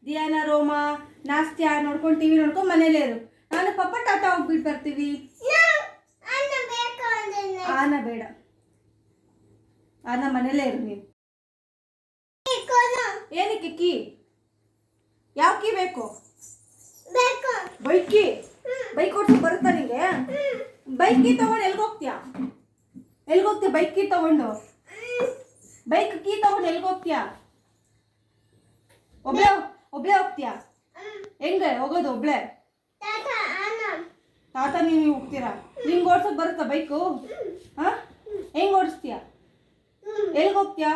ದಿಯಾನ ರೋಮ ನಾಸ್ತ್ಯ ನೋಡ್ಕೊಂಡು ಟಿವಿ ನೋಡ್ಕೊಂಡು ಮನೇಲೇ ಇರು. ನಾನು ಪಪ್ಪ ಟಾಟಾ ಹೋಗ್ಬಿಟ್ಟು ಬರ್ತೀವಿ. ಆನ ಬೇಡ, ಆನ ಮನೇಲೇ ಇರು ನೀನು. ಏನಕ್ಕೆ ಕೀ? ಯಾವ ಕೀ ಬೇಕು? Bike key? ಬೈಕ್ ಓಡಿಸೋ ಬರುತ್ತಾ ನಿಂಗೆ? ಬೈಕ್ ಕೀ ತಗೊಂಡು ಎಲ್ಗೋಗ್ತೀಯಾ? ಎಲ್ಗೋಗ್ತೀಯ ಬೈಕ್ ಕೀ ತಗೊಂಡು? ಬೈಕ್ ಕೀ ತಗೊಂಡು ಎಲ್ಗೋಗ್ತೀಯಾ? ಒಬ್ಳೆ ಹೋಗ್ತೀಯಾ? ಹೆಂಗೆ ಹೋಗೋದು ಒಬ್ಳೆ? ತಾತ ನೀವು ಹೋಗ್ತೀರಾ? ನಿಂಗೆ ಓಡ್ಸೋಕೆ ಬರುತ್ತಾ ಬೈಕು? ಹಾಂ, ಹೆಂಗೆ ಓಡಿಸ್ತೀಯಾ? ಎಲ್ಗೋಗ್ತೀಯಾ?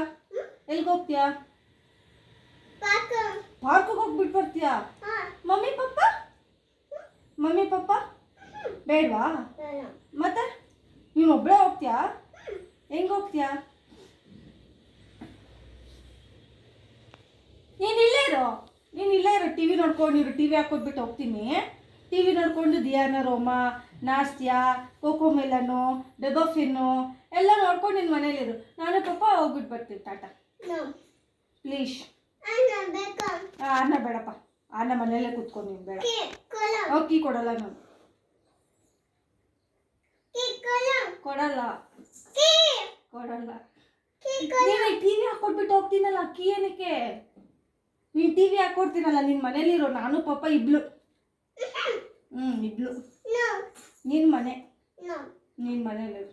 ಎಲ್ಗೋಗ್ತೀಯಾ? ಪಾರ್ಕಿಗೆ ಹೋಗ್ಬಿಟ್ಟು ಬರ್ತೀಯಾ? ಮಮ್ಮಿ ಪಪ್ಪ ಬೇಡವಾ? ಮತ್ತೆ ನೀನು ಒಬ್ಬಳೇ ಹೋಗ್ತೀಯಾ? ಹೆಂಗೆ ಹೋಗ್ತೀಯಾ? ನೀನು ಇಲ್ಲೇ ಇರೋ ಟಿವಿ ನೋಡ್ಕೊಂಡಿರು. ಟಿವಿ ಹಾಕೊಟ್ಬಿಟ್ಟು ಹೋಗ್ತೀನಿ. ಟಿವಿ ನೋಡ್ಕೊಂಡು ದಿಯಾನ ರೋಮ ನಾಸ್ತ್ಯ ಕೋಕೋ ಮೆಲನು ಬೆಬಫಿನ್ನು ಎಲ್ಲ ನೋಡ್ಕೊಂಡು ನಿನ್ನ ಮನೇಲಿರು. ನಾನು ಪಪ್ಪ ಹೋಗ್ಬಿಟ್ಟು ಬರ್ತೀವಿ. ಟಾಟಾ ಪ್ಲೀಸ್. ಆನ ಬೇಡಪ್ಪ, ಆನ ಮನೆಯಲ್ಲೇ ಕೂತ್ಕೊಂಡು ನೀನು ಬೇಡ. ಕೀ ಕೊಡಲ್ಲ ನಾನು, ಕೊಡಲ್ಲ. ನೀನು ಟಿವಿ ಹಾಕೊಟ್ಬಿಟ್ಟು ಹೋಗ್ತೀನಲ್ಲ, ಕೀ ಏನಕ್ಕೆ? ನೀನು ಟಿವಿ ಹಾಕೊಡ್ತೀನಲ್ಲ, ನಿನ್ನ ಮನೇಲಿರೋ. ನಾನು ಪಪ್ಪ ಇಬ್ಳು. ಇಬ್ಳು. ನಿನ್ನ ಮನೇಲಿರು.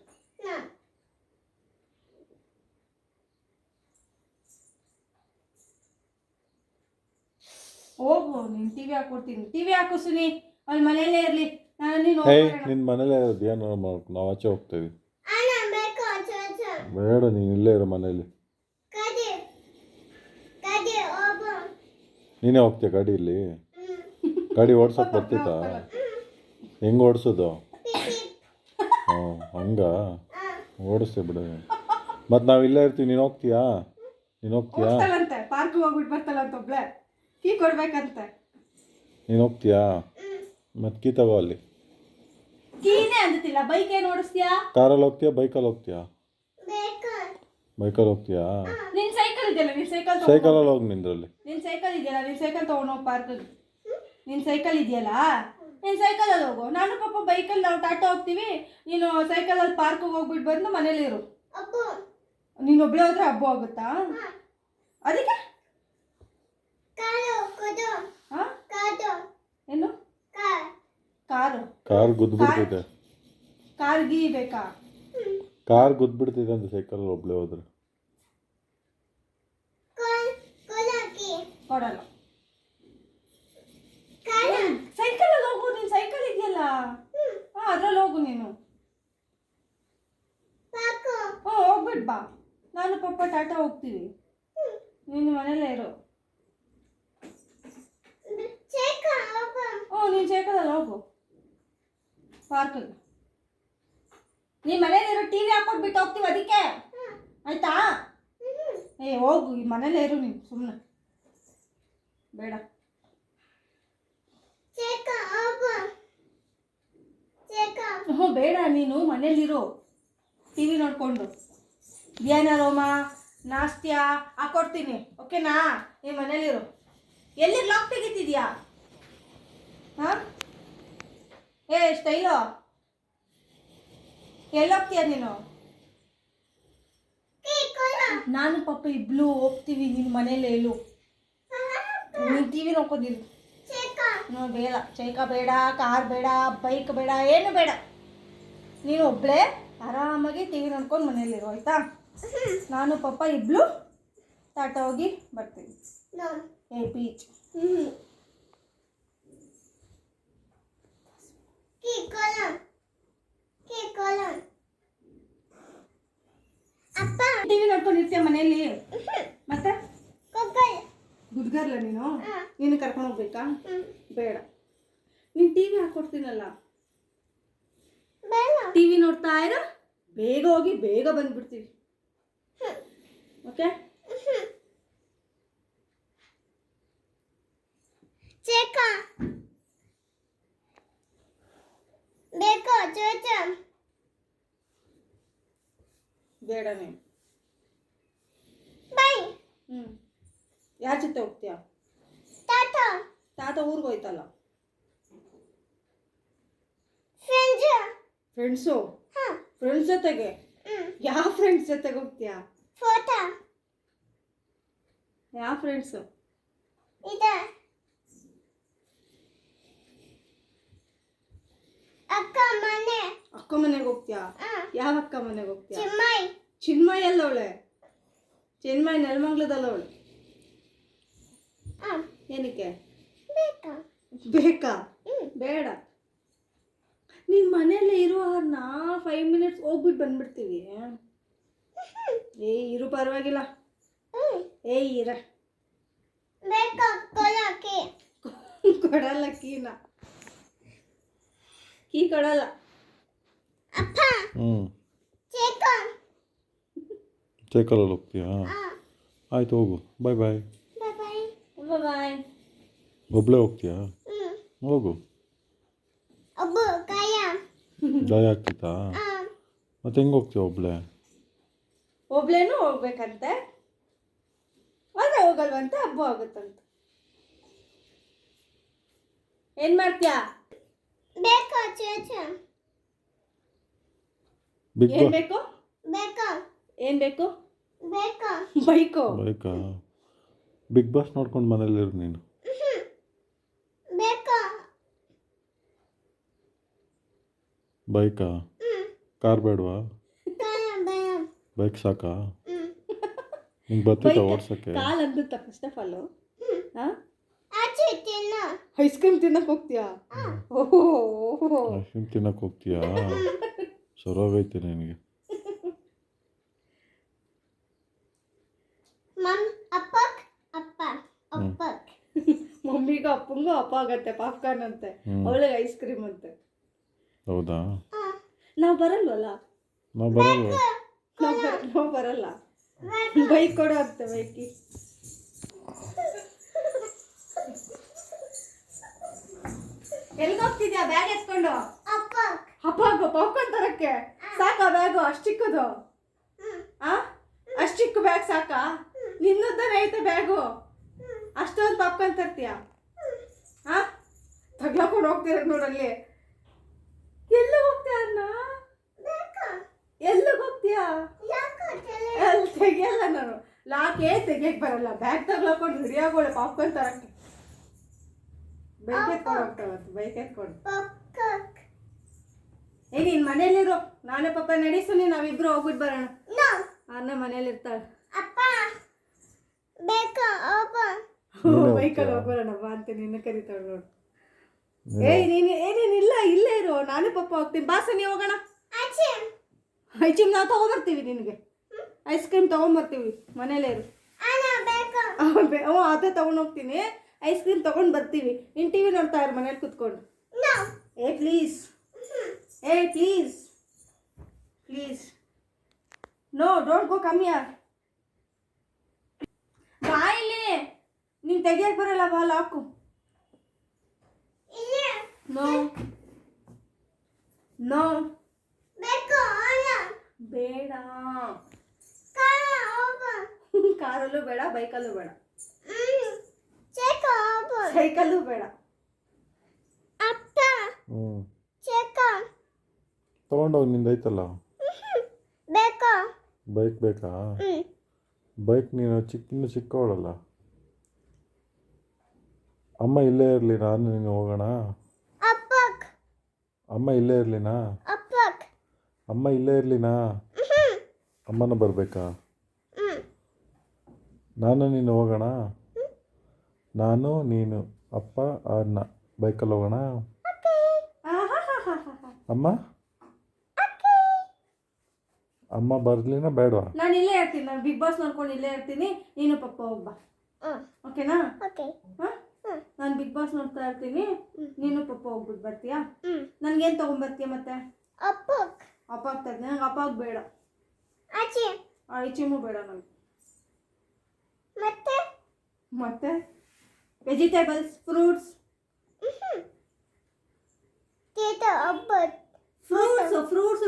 ಹೋಗು, ನೀನು ಟಿವಿ ಹಾಕೊಡ್ತೀನಿ. ಟಿವಿ ಹಾಕು ಸುನಿ, ಅಲ್ಲಿ ಮನೇಲೇ ಇರಲಿ. ನಾನು ನೀನು ನಿನ್ನ ಮನೇಲೇ ಇರೋದು. ಏನು ನಾವು ಆಚೆ ಹೋಗ್ತೀವಿ. ಬೇಡ, ನೀನು ಇಲ್ಲೇ ಇರೋ ಮನೇಲಿ. ನೀನೇ ಹೋಗ್ತೀಯ ಗಾಡಿಯಲ್ಲಿ? ಗಾಡಿ ಓಡ್ಸೋಕೆ ಬರ್ತಿತ್ತಾ? ಹೆಂಗೆ ಓಡಿಸೋದು? ಹಂಗ ಓಡಿಸ್ತೀವಿ ಬಿಡು. ಮತ್ತು ನಾವು ಇಲ್ಲೇ ಇರ್ತೀವಿ. ನೀನು ಹೋಗ್ತೀಯಾ? ಪಾರ್ಕ್ ಹೋಗ್ಬಿಟ್ಟು ಬರ್ತಾಳಂತ ಒಬ್ಳೆ. ಕೀ ಕೊಡ್ಬೇಕಂತೆ. ನೀನು ಹೋಗ್ತೀಯಾ? ಮತ್ತು ಕೀ ತಗೋ ಅಲ್ಲಿ. ಕೀನೇ ಅಂತಿಲ್ಲ. ಬೈಕ್ ಏನು ಓಡಿಸ್ತೀಯಾ? ಕಾರಲ್ಲಿ ಹೋಗ್ತೀಯಾ? ಬೈಕಲ್ಲಿ ಹೋಗ್ತೀಯಾ? ಬೈಕಲ್ಲಿ ಹೋಗ್ತೀಯಾ? ನಿನ್ನ ಸೈಕಲ್ ಇದೆಯಲ್ಲ, ನಿನ್ನ ಸೈಕಲಲ್ಲಿ ಹೋಗಿ ನಿಂದ್ರಲ್ಲಿ. ನಿನ್ನ ಸೈಕಲ್ ಇದೆಯಲ್ಲ, ನಿನ್ನ ಸೈಕಲ್ ತೊಗೊಂಡೋಗಿ ಪಾರ್ಕಿಗೆ. ನಿನ್ನ ಸೈಕಲ್ ಇದೆಯಲ್ಲ, ನಿನ್ನ ಸೈಕಲಲ್ಲಿ ಹೋಗು. ನಾನು ಪಾಪ ಬೈಕಲ್ಲಿ ನಾವು ಟಾಟಾ ಹೋಗ್ತೀವಿ. ನೀನು ಸೈಕಲಲ್ಲಿ ಪಾರ್ಕಿಗೆ ಹೋಗ್ಬಿಟ್ಟು ಬಂದು ಮನೇಲಿರು. ನೀನು ಒಬ್ಬಳೇ ಹೋದ್ರೆ ಹಬ್ಬ ಆಗುತ್ತಾ? ಅದಕ್ಕೆ ಏನು? ಕಾರ್ ಗುದ್ಬಿಡ್ತಿದೆ. ಕಾರ್ ಗೀ ಬೇಕಾ? ಕಾರ್ ಗುದ್ಬಿಡ್ತಿದೆ ಅಂತ ಸೈಕಲ್ ಒಬ್ಳೆ ಹೋದ್ರೆ. ಕೊಡಲ್ಲ. ಸೈಕಲಲ್ಲಿ ಹೋಗು. ನೀನು ಸೈಕಲ್ ಇದೆಯಲ್ಲ, ಅದ್ರಲ್ಲಿ ಹೋಗು ನೀನು. ಹೋಗ್ಬಿಟ್ಟು ಬಾ. ನಾನು ಪಪ್ಪ ಟಾಟಾ ಹೋಗ್ತೀವಿ. ನೀನು ಮನೇಲೇ ಇರು. ನೀನು ಸೈಕಲಲ್ಲಿ ಹೋಗು ಪಾರ್ಕಿಗೆ. ನೀನು ಮನೇಲಿರೋ. ಟಿವಿ ಹಾಕೊಟ್ಬಿಟ್ಟು ಹೋಗ್ತೀವಿ ಅದಕ್ಕೆ, ಆಯ್ತಾ? ಹೋಗು, ಈ ಮನೇಲೇ ಇರು ನೀನು ಸುಮ್ಮನೆ. ಬೇಡ. ಬೇಡ, ನೀನು ಮನೇಲಿರು. ಟಿವಿ ನೋಡ್ಕೊಂಡು ದಿಯಾನ ರೋಮ ನಾಸ್ತ್ಯ ಹಾಕೊಡ್ತೀನಿ. ಓಕೆನಾ? ನೀನು ಮನೇಲಿರು. ಎಲ್ಲಿ ಲಾಕ್ ತೆಗಿತಿದ್ಯಾ? ಹಾಂ, ಸ್ಟೈಲು ಎಲ್ಲೋಗ್ತೀಯ ನೀನು? ನಾನು ಪಪ್ಪ ಇಬ್ಳು ಹೋಗ್ತೀವಿ. ನಿನ್ನ ಮನೇಲಿ ಹೇಳು. ನೀನು ಟಿವಿ ನೋಡ್ಕೊಂಡಿರು. ಬೇಡ, ಚೈಕ ಬೇಡ, ಕಾರ್ ಬೇಡ, ಬೈಕ್ ಬೇಡ, ಏನು ಬೇಡ. ನೀನು ಒಬ್ಬಳೇ ಆರಾಮಾಗಿ ಟಿವಿ ನೋಡ್ಕೊಂಡು ಮನೇಲಿರು. ಆಯ್ತಾ? ನಾನು ಪಪ್ಪ ಇಬ್ಳು ಟಾಟಾ ಹೋಗಿ ಬರ್ತೀವಿ. ಬೀಚ್. ಟಿವಿ ನೋಡ್ಕೊಂಡಿರ್ತೀಯ ಮನೇಲಿ? ಮತ್ತೆ ಗುಡ್ಗರ್ಲ ನೀನು ಕರ್ಕೊಂಡು ಹೋಗ್ಬೇಕಾ? ಬೇಡ. ನೀನು ಟಿವಿ ಹಾಕೊಡ್ತೀನಲ್ಲ, ಟಿವಿ ನೋಡ್ತಾ ಇರೋ. ಬೇಗ ಹೋಗಿ ಬೇಗ ಬಂದ್ಬಿಡ್ತೀವಿ. ಓಕೆ? ಬೇಡ ನೀನು. ಯಾರ ಜೊತೆ ಹೋಗ್ತೀಯಾ? ತಾತ ಊರಿಗೆ ಹೋಯ್ತಲ್ಲ. ಫ್ರೆಂಡ್ಸು ಫ್ರೆಂಡ್ಸ್ ಜೊತೆಗೆ? ಯಾವ ಫ್ರೆಂಡ್ಸ್ ಜೊತೆಗೆ ಹೋಗ್ತೀಯಾ? ಯಾವ ಫ್ರೆಂಡ್ಸು? ಅಕ್ಕ ಮನೆಗೆ ಹೋಗ್ತೀಯಾ? ಯಾವ ಅಕ್ಕ ಮನೆಗೆ ಹೋಗ್ತೀಯಾ? ಚಿನ್ಮಯ್ ಎಲ್ಲವಳೆ? ಚಿನ್ಮಯ್ ನೆಲಮಂಗ್ಲದಲ್ಲವಳೆ. ಏನಕ್ಕೆ ಬೇಕಾ? ಬೇಡ, ನೀನ್ ಮನೇಲಿ ಇರುವ 5 ಮಿನಿಟ್ಸ್ ಹೋಗ್ಬಿಟ್ಟು ಬಂದ್ಬಿಡ್ತೀವಿ. ಇರು ಪರವಾಗಿಲ್ಲ. ಇರ ಕೊಡಲ್ಲ ಕೀನ, ಕೀ ಕೊಡಲ್ಲ. ಸೈಕಲಲ್ಲಿ ಹೋಗ್ತೀಯಾ? ಆಯ್ತು ಹೋಗು, ಬಾಯ್ ಬಾಯ್. ಬಾಯ್. ಒಬ್ಳೆ ಹೋಗ್ತೀಯಾ? ಹೋಗು. ಗಾಯ ಆಗ್ತಿತ್ತಾ? ಮತ್ತೆ ಹೆಂಗೆ ಹೋಗ್ತೀಯ ಒಬ್ಳೆ? ಒಬ್ಳೇನು ಹೋಗ್ಬೇಕಂತೆ, ಆದ್ರೆ ಹೋಗಲ್ವಂತೆ, ಹಬ್ಬ ಆಗುತ್ತಂತೆ. ಏನ್ ಮಾಡ್ತೀಯಾ? ಏನ್ ಬೇಕು? ಏನ್ ಬೇಕು? ಬೈಕು. ಬೈಕಾ? ಬಿಗ್ ಬಾಸ್ ನೋಡ್ಕೊಂಡು ಮನೇಲಿರು ನೀನು. ಬೈಕಾ? ಕಾರ್ ಬೇಡವಾ? ಬೈಕ್ ಸಾಕಾ? ನಿಂಗೆ ಬರ್ತಿತ್ತ ಓಡ್ಸಕ್ಕೆ? ಕಾಲ್ ಅಂದುತ್ತ first of all. Ice cream ತಿನ್ನಕ್ ಹೋಗ್ತೀಯಾ? ಐಸ್ ಕ್ರೀಮ್ ತಿನ್ನಕ್ಕೆ ಹೋಗ್ತೀಯಾ? ಸರೋಗೈತೆ ನಿನಗೆ. ಮಮ್ಮಿಗೂ ಅಪ್ಪಂಗೂ ಅಪ್ಪ ಆಗತ್ತೆ ಪಾಪ್ಕಾರ್ನ್ ಅಂತೆ, ಅವಳಿಗೆ ಐಸ್ ಕ್ರೀಮ್ ಅಂತೆ. ಹೌದಾ? ನಾವು ಬರಲ್ವಲ್ಲ. ನಾವು ಬರಲ್ವ? ನಾವು ಬರಲ್ಲ. ಬೈಕ್ ಕೊಡೋ ಅಂತೆ, ಬೈಕಿ. ಎಲ್ಲಿಗೆ ಹೋಗ್ತಿದ್ಯಾ ಬ್ಯಾಗ್ ಎತ್ಕೊಂಡು? ಹಬ್ಬ ಪಾಪ್ಕಾರ್ನ್ ತರಕ್ಕೆ ಸಾಕಾ ಬ್ಯಾಗು? ಅಷ್ಟು ಚಿಕ್ಕದು? ಅಷ್ಟು ಚಿಕ್ಕ ಬ್ಯಾಗ್ ಸಾಕಾ? ನಿನ್ನದ್ದಾನೆ ಐತೆ ಬ್ಯಾಗು, ಅಷ್ಟೊಂದು ಪಾಪ್ಕಾರ್ನ್ ತರ್ತೀಯ? ತಗ್ಲಾಕೊಂಡು ಹೋಗ್ತೀರ ನೋಡಲ್ಲಿ. ಎಲ್ಲಿಗೆ ಹೋಗ್ತೀಯ ಅಣ್ಣ? ಎಲ್ಲಿಗೆ ಹೋಗ್ತೀಯಾ? ಅಲ್ಲಿ ತೆಗಿಯಲ್ಲ ನಾನು, ಲಾಕೆ ತೆಗಿಯಕ್ಕೆ ಬರಲ್ಲ. ಬ್ಯಾಗ್ ತಗ್ಲಾಕೊಂಡು ರೆಡಿ ಆಗೋಳೆ ಪಾಪ್ಕಾರ್ನ್ ತರಕ್ಕೆ. ಬೈಕ್ ಎತ್ಕೊಂಡು ಹೋಗ್ತಾವತ್ತು, ಬೈಕ್ ಎತ್ಕೊಂಡು. ನೀನ್ ಮನೇಲಿರೋ, ನಾನೇ ಪಾಪ ನಡೆಸು, ನಾವಿಬ್ರು ಹೋಗ್ಬಿಟ್ಟು ಬರೋಣ. ಅನ್ನ ಮನೇಲಿ ಇರ್ತಾಳೆ. ಬೈಕಲ್ಲಿ ಹೋಗ್ಬರೋಣ ಬಾ ಅಂತ ನಿನ್ನ ಕರಿತಾಳೆ ನೋಡು. ನೀನು ಇಲ್ಲೇ ಇರು, ನಾನೇ ಪಪ್ಪ ಹೋಗ್ತೀನಿ. ಬಾ ಸನಿ ಹೋಗೋಣ. ಐಸ್ ಕ್ರೀಮ್ ನಾವು ತಗೊಂಬರ್ತೀವಿ ನಿನಗೆ. ಐಸ್ ಕ್ರೀಮ್ ತಗೊಂಬರ್ತೀವಿ, ಮನೇಲೇ ಇರು. ಅದೇ ತಗೊಂಡು ಹೋಗ್ತೀನಿ, ಐಸ್ ಕ್ರೀಮ್ ತಗೊಂಡು ಬರ್ತೀವಿ. ನೀನು ಟಿ ವಿ ನೋಡ್ತಾ ಇರು ಮನೇಲಿ ಕುತ್ಕೊಂಡು. Please please no, don't go, come here. ಬಾ ಇಲ್ಲಿ. ನೀನು ತೆಗಿಯಕ್ಕೆ ಬರಲ್ಲ, ಬಾ ಲಾಕು. ನೋ ನೋ ಬೇಡ. ಕಾರಲ್ಲೂ ಬೇಡ, ಬೈಕಲ್ಲೂ ಬೇಡ, ಸೈಕಲ್ಲೂ ಬೇಡ. ತಗೊಂಡೋಗಿ, ನಿಂದ ಐತಲ್ಲ ಬೈಕ್. ಬೇಕಾ? ಬೈಕ್ ನೀನು ಇನ್ನೂ ಚಿಕ್ಕವಳಲ್ಲ. ಅಮ್ಮ ಇಲ್ಲೇ ಇರಲಿ, ನಾನು ನೀನು ಹೋಗೋಣ. ಅಮ್ಮ ಇಲ್ಲೇ ಇರಲಿನಾ? ಅಮ್ಮ ಇಲ್ಲೇ ಇರಲಿನಾ? ಅಮ್ಮನ ಬರಬೇಕಾ? ನಾನು ನೀನು ಹೋಗೋಣ. ನಾನು ನೀನು ಅಪ್ಪ ಅಣ್ಣ ಬೈಕಲ್ಲಿ ಹೋಗೋಣ. ಅಮ್ಮ ಅಮ್ಮ ಬರ್ಲಿನ ಬೇಡವಾ? ನಾನು ಇಲ್ಲೇ ಇರ್ತೀನಿ, ನಾನು ಬಿಗ್ ಬಾಸ್ ನೋಡ್ಕೊಂಡು ಇಲ್ಲೇ ಇರ್ತೀನಿ. ನೀನು ಪಪ್ಪ ಹೋಗ್ಬಾ, ಓಕೆನಾ? ನಾನು ಬಿಗ್ ಬಾಸ್ ನೋಡ್ತಾ ಇರ್ತೀನಿ, ನೀನು ಪಪ್ಪ ಹೋಗ್ಬಿಟ್ಟು ಬರ್ತೀಯಾ? ನನ್ಗೇನು ತಗೊಂಡ್ಬರ್ತೀಯ ಮತ್ತೆ? ಅಪ್ಪ ಆಗ್ತದೆ ನಂಗೆ. ಅಪ್ಪ ಬೇಡ, ಐಚಿಮು ಬೇಡ ನನಗೆ. ಮತ್ತೆ ವೆಜಿಟೇಬಲ್ಸ್, ಫ್ರೂಟ್ಸ್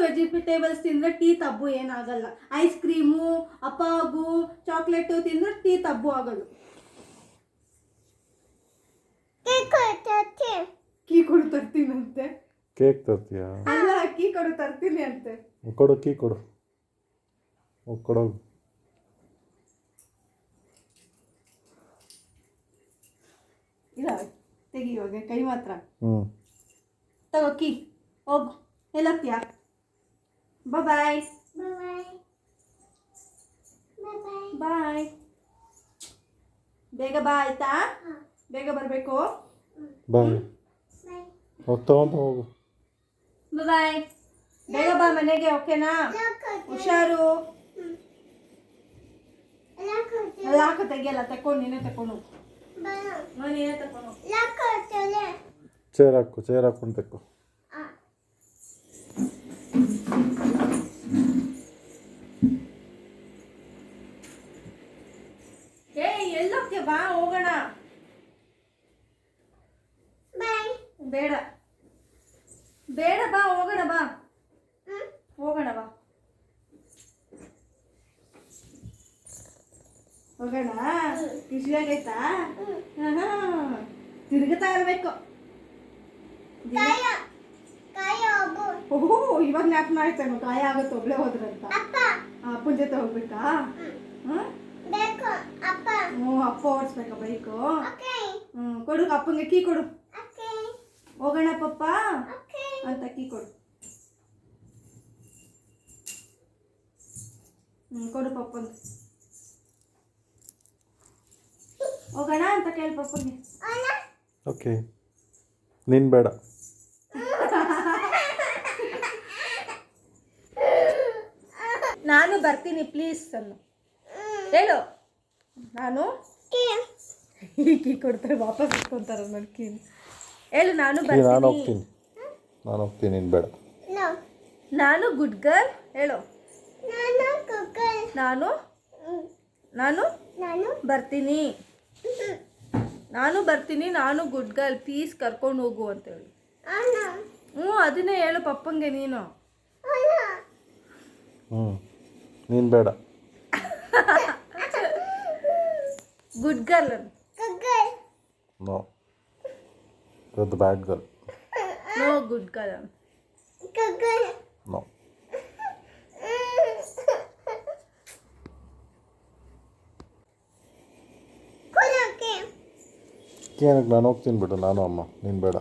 ವೆಜಿಟೇಬಲ್ಸ್ ತಿಂದರೆ ಟೀತ್ ಹಬ್ಬು ಏನಾಗಲ್ಲ. ಐಸ್ ಕ್ರೀಮು, ಅಪ್ಪಾಗು, ಚಾಕ್ಲೇಟು ತಿಂದರೆ ಟೀತ್ ಹಬ್ಬು ಆಗೋದು. ತರ್ತೀನಂತೆ. ಕೇಕ್ ತರ್ತೀಯಾ? ಅಲ್ಲ ಕೀ ಕೊಡು ತರ್ತೀನಿ ಅಂತೆ. ಕೊಡು ಕೀ ಕೊಡು. ಕೊಡೋದು. ಇಲ್ಲ ತೆಗಿಯೋಗೆ ಕೈ ಮಾತ್ರ. ಹ್ಞೂ ತಗೋ ಕೀ ಹೋಗು. ಎಲ್ಲೋಗ್ತೀಯಾ? ಬಾಯ್ ಬಾಯ್. ಬೇಗ ಬಾ ಆಯ್ತಾ? ಬೇಗ ಬರಬೇಕು. ಬಾಯ್. ಹೋಗಿ ತಗೊಂಡು ಹೋಗು. ಬಾಯ್. ಬೇಗ ಬಾ ಮನೆಗೆ, ಓಕೆನಾ? ಹುಷಾರು. ಎಲ್ಲ ಹಾಕು ತೆಗಿಯಲ್ಲ, ತಕೊಂಡು ನೀನೇ ತಕೊಂಡು ಹೋಗು. ನೀನೇ ತಕೊಂಡು ಹೋಗು. ಚೇರ್ ಹಾಕೊಂಡು ತೆಕ್ಕು. ಎಲ್ಲೋಗ್ತೀಯ? ಬಾ ಹೋಗೋಣ. ಬೇಡ ಬೇಡ ಬಾ ಹೋಗೋಣ. ಬಾ ಹೋಗೋಣ. ಬಾ ಹೋಗೋಣ. ಖುಷಿಯಾಗೈತಾ? ತಿರುಗುತ್ತಾ ಇರಬೇಕು. ಓಹೋ ಇವಾಗ ಜ್ಞಾಪನ ಆಯ್ತಾನು ಕಾಯ ಆಗುತ್ತೆ ಒಬ್ಳೆ ಹೋದ್ರಂತ. ಅಪ್ಪನ ಜೊತೆ ಹೋಗ್ಬೇಕಾ? ಹ್ಞೂ ಅಪ್ಪ ಓಡಿಸ್ಬೇಕಾ ಬೈಕು? ಕೊಡು ಅಪ್ಪಂಗೆ ಕೀ ಕೊಡು. ಹೋಗೋಣ ಪಪ್ಪ ಅಂತ ಕೀ ಕೊಡು. ಕೊಡು ಪಪ್ಪಂಗೆ. ಹೋಗೋಣ ಅಂತ ಕೇಳಿ ಪಪ್ಪಂಗೆ. ಓಕೆ ನೀನು ಬೇಡ. ನಾನು ಬರ್ತೀನಿ ಪ್ಲೀಸ್ ಅನ್ನು ಹೇಳು. ನಾನು ಕೀ ಕೊಡ್ತಾರೆ, ವಾಪಸ್ ಇಟ್ಕೊತಾರೆ ನನ್ನ ಕೀ. ಹೇಳು ನಾನು ಬರ್ತೀನಿ. ನಾನು ಹೋಗ್ತೀನಿ ನೀನು ಬೇಡ. ನಾನು ಗುಡ್ ಗರ್ಲ್ ಹೇಳು. ನಾನು ಬರ್ತೀನಿ. ನಾನು ಗುಡ್ ಗರ್ಲ್ ಪ್ಲೀಸ್ ಕರ್ಕೊಂಡು ಹೋಗು ಅಂತ ಹೇಳು. ಹ್ಞೂ ಅದನ್ನೇ ಹೇಳು ಪಪ್ಪಂಗೆ ನೀನು. ನೀನು ಬೇಡ. Good girl. No you're the bad girl. No good girl. No ಏನಕ್ಕೆ ನಾನು ಹೋಗ್ತೀನಿ ಬಿಡು. ನಾನು ಅಮ್ಮ ನೀನು ಬೇಡ.